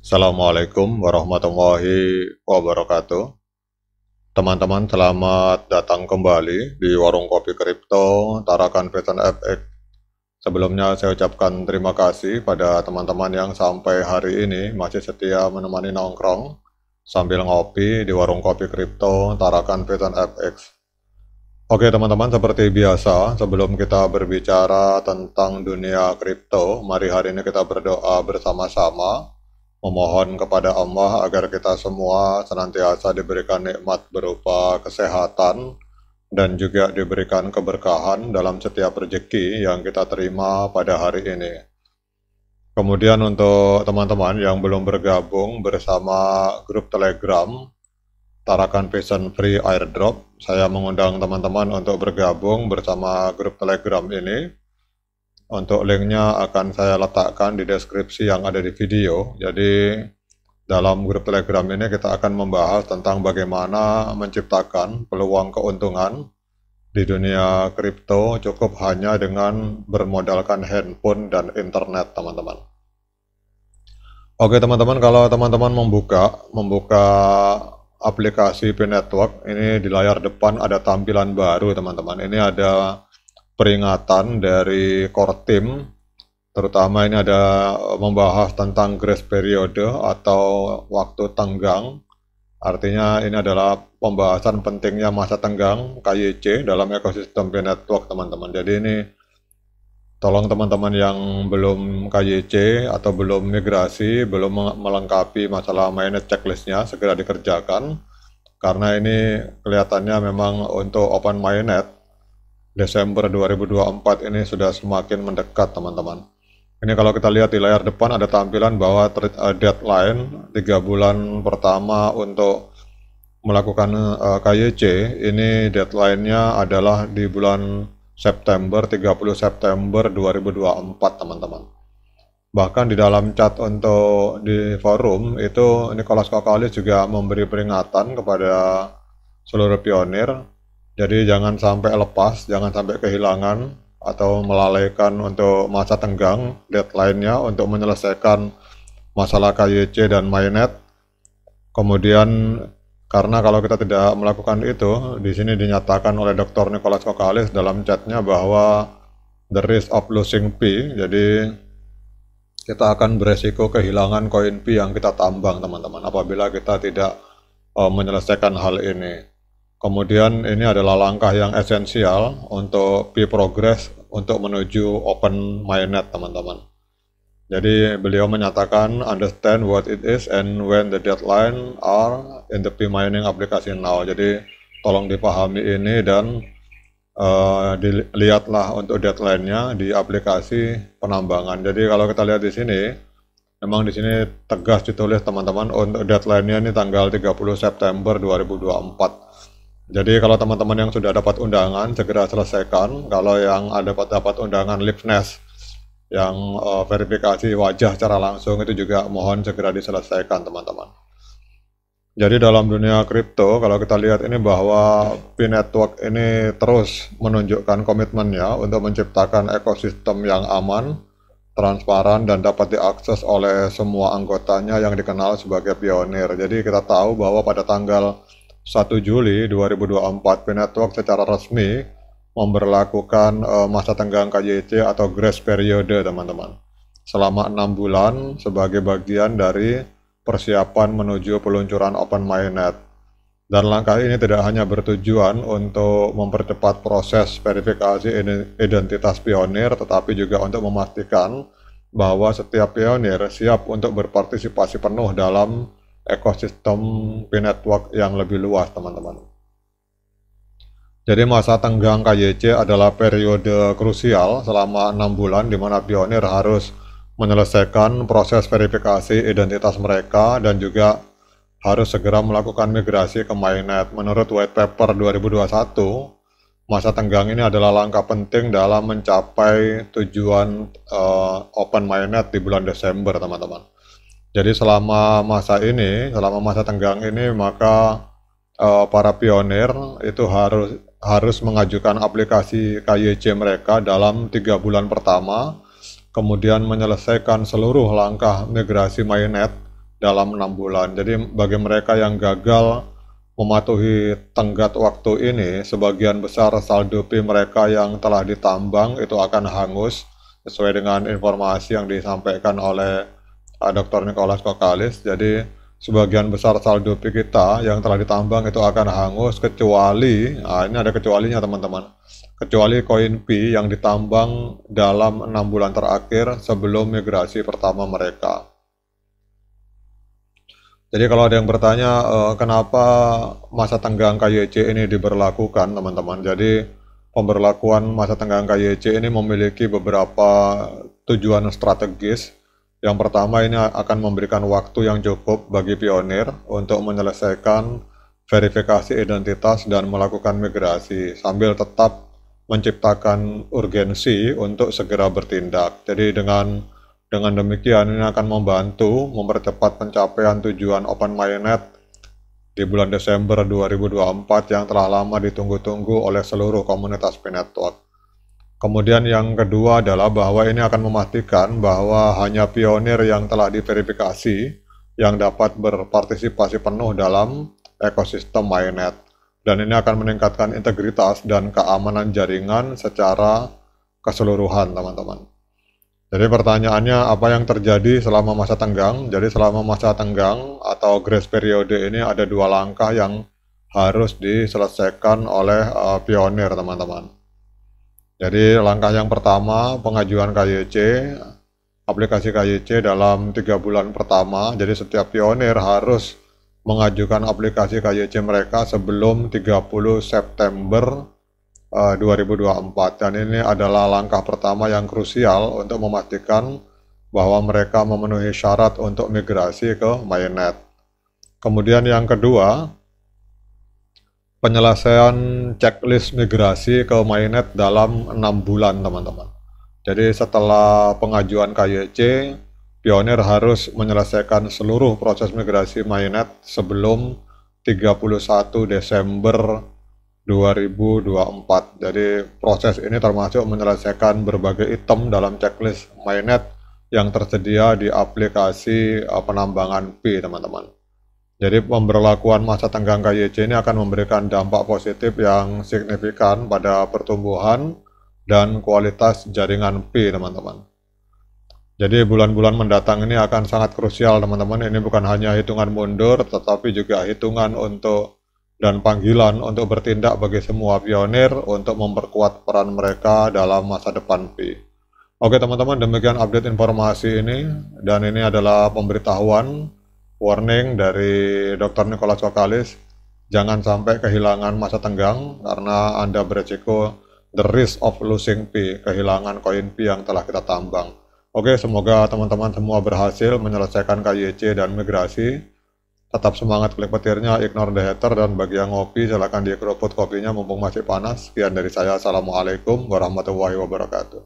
Assalamualaikum warahmatullahi wabarakatuh. Teman-teman, selamat datang kembali di Warung Kopi Kripto Tarakan Vision FX. Sebelumnya saya ucapkan terima kasih pada teman-teman yang sampai hari ini masih setia menemani nongkrong sambil ngopi di Warung Kopi Kripto Tarakan Vision FX. Oke teman-teman, seperti biasa, sebelum kita berbicara tentang dunia kripto, mari hari ini kita berdoa bersama-sama, memohon kepada Allah agar kita semua senantiasa diberikan nikmat berupa kesehatan dan juga diberikan keberkahan dalam setiap rezeki yang kita terima pada hari ini. Kemudian untuk teman-teman yang belum bergabung bersama grup Telegram Tarakan Vision Free Airdrop, saya mengundang teman-teman untuk bergabung bersama grup Telegram ini. Untuk linknya akan saya letakkan di deskripsi yang ada di video. Jadi dalam grup Telegram ini kita akan membahas tentang bagaimana menciptakan peluang keuntungan di dunia kripto cukup hanya dengan bermodalkan handphone dan internet, teman-teman. Oke teman-teman, kalau teman-teman membuka aplikasi P-Network, ini di layar depan ada tampilan baru, teman-teman. Ini ada peringatan dari core team, terutama ini ada membahas tentang grace period atau waktu tenggang. Artinya ini adalah pembahasan pentingnya masa tenggang KYC dalam ekosistem P-Network, teman-teman. Jadi ini tolong teman-teman yang belum KYC atau belum migrasi, belum melengkapi masalah mainnet checklistnya, segera dikerjakan. Karena ini kelihatannya memang untuk open mainnet Desember 2024 ini sudah semakin mendekat, teman-teman. Ini kalau kita lihat di layar depan ada tampilan bahwa deadline 3 bulan pertama untuk melakukan KYC, ini deadline-nya adalah di bulan September, 30 September 2024, teman-teman. Bahkan di dalam chat untuk di forum itu Nicholas Kokalis juga memberi peringatan kepada seluruh pionir. Jadi jangan sampai lepas, jangan sampai kehilangan atau melalaikan untuk masa tenggang deadline-nya untuk menyelesaikan masalah KYC dan mainnet. Kemudian karena kalau kita tidak melakukan itu, di sini dinyatakan oleh Dr. Nicholas Kokalis dalam chatnya bahwa the risk of losing P, jadi kita akan beresiko kehilangan koin P yang kita tambang, teman-teman, apabila kita tidak menyelesaikan hal ini. Kemudian ini adalah langkah yang esensial untuk P-Progress untuk menuju open mainnet, teman-teman. Jadi beliau menyatakan understand what it is and when the deadline are in the P-Mining application now. Jadi tolong dipahami ini dan dilihatlah untuk deadline-nya di aplikasi penambangan. Jadi kalau kita lihat di sini, memang di sini tegas ditulis, teman-teman, untuk deadline-nya ini tanggal 30 September 2024. Jadi kalau teman-teman yang sudah dapat undangan segera selesaikan. Kalau yang ada dapat undangan Liveness yang verifikasi wajah secara langsung itu juga mohon segera diselesaikan, teman-teman. Jadi dalam dunia kripto kalau kita lihat ini bahwa P-Network ini terus menunjukkan komitmennya untuk menciptakan ekosistem yang aman, transparan dan dapat diakses oleh semua anggotanya yang dikenal sebagai pionir. Jadi kita tahu bahwa pada tanggal 1 Juli 2024 P-Network secara resmi memberlakukan masa tenggang KYC atau grace period, teman-teman, selama 6 bulan sebagai bagian dari persiapan menuju peluncuran open mainnet. Dan langkah ini tidak hanya bertujuan untuk mempercepat proses verifikasi identitas pionir, tetapi juga untuk memastikan bahwa setiap pionir siap untuk berpartisipasi penuh dalam ekosistem P-Network yang lebih luas, teman-teman. Jadi masa tenggang KYC adalah periode krusial selama 6 bulan di mana pionir harus menyelesaikan proses verifikasi identitas mereka dan juga harus segera melakukan migrasi ke mainnet. Menurut white paper 2021, masa tenggang ini adalah langkah penting dalam mencapai tujuan open mainnet di bulan Desember, teman-teman. Jadi selama masa tenggang ini, maka para pionir itu harus mengajukan aplikasi KYC mereka dalam 3 bulan pertama, kemudian menyelesaikan seluruh langkah migrasi mainnet dalam 6 bulan. Jadi bagi mereka yang gagal mematuhi tenggat waktu ini, sebagian besar saldo P mereka yang telah ditambang itu akan hangus sesuai dengan informasi yang disampaikan oleh Dr. Nicholas Kokalis. Jadi sebagian besar saldo P kita yang telah ditambang itu akan hangus kecuali, ini ada kecualinya teman-teman, kecuali koin P yang ditambang dalam 6 bulan terakhir sebelum migrasi pertama mereka. Jadi kalau ada yang bertanya kenapa masa tenggang KYC ini diberlakukan teman-teman. Jadi pemberlakuan masa tenggang KYC ini memiliki beberapa tujuan strategis. Yang pertama, ini akan memberikan waktu yang cukup bagi pionir untuk menyelesaikan verifikasi identitas dan melakukan migrasi sambil tetap menciptakan urgensi untuk segera bertindak. Jadi dengan demikian ini akan membantu mempercepat pencapaian tujuan Open Mainnet di bulan Desember 2024 yang telah lama ditunggu-tunggu oleh seluruh komunitas P-Network. Kemudian yang kedua adalah bahwa ini akan memastikan bahwa hanya pionir yang telah diverifikasi yang dapat berpartisipasi penuh dalam ekosistem Mainnet. Dan ini akan meningkatkan integritas dan keamanan jaringan secara keseluruhan teman-teman. Jadi pertanyaannya, apa yang terjadi selama masa tenggang? Jadi selama masa tenggang atau grace periode ini ada 2 langkah yang harus diselesaikan oleh pionir teman-teman. Jadi langkah yang pertama, pengajuan KYC, aplikasi KYC dalam 3 bulan pertama. Jadi setiap pionir harus mengajukan aplikasi KYC mereka sebelum 30 September 2024, dan ini adalah langkah pertama yang krusial untuk memastikan bahwa mereka memenuhi syarat untuk migrasi ke Mainnet. Kemudian yang kedua, penyelesaian checklist migrasi ke Mainnet dalam 6 bulan teman-teman. Jadi setelah pengajuan KYC, pionir harus menyelesaikan seluruh proses migrasi Mainnet sebelum 31 Desember 2024. Jadi proses ini termasuk menyelesaikan berbagai item dalam checklist Mainnet yang tersedia di aplikasi penambangan P teman-teman. Jadi pemberlakuan masa tenggang KYC ini akan memberikan dampak positif yang signifikan pada pertumbuhan dan kualitas jaringan P teman-teman. Jadi bulan-bulan mendatang ini akan sangat krusial teman-teman. Ini bukan hanya hitungan mundur tetapi juga hitungan untuk dan panggilan untuk bertindak bagi semua pionir untuk memperkuat peran mereka dalam masa depan P. Oke teman-teman, demikian update informasi ini, dan ini adalah pemberitahuan warning dari Dr. Nicholas Kokalis. Jangan sampai kehilangan masa tenggang karena Anda beresiko the risk of losing P, kehilangan koin P yang telah kita tambang. Oke, semoga teman-teman semua berhasil menyelesaikan KYC dan migrasi. Tetap semangat klik petirnya, ignore the hater, dan bagi yang ngopi silahkan dikeruput kopinya mumpung masih panas. Sekian dari saya, assalamualaikum warahmatullahi wabarakatuh.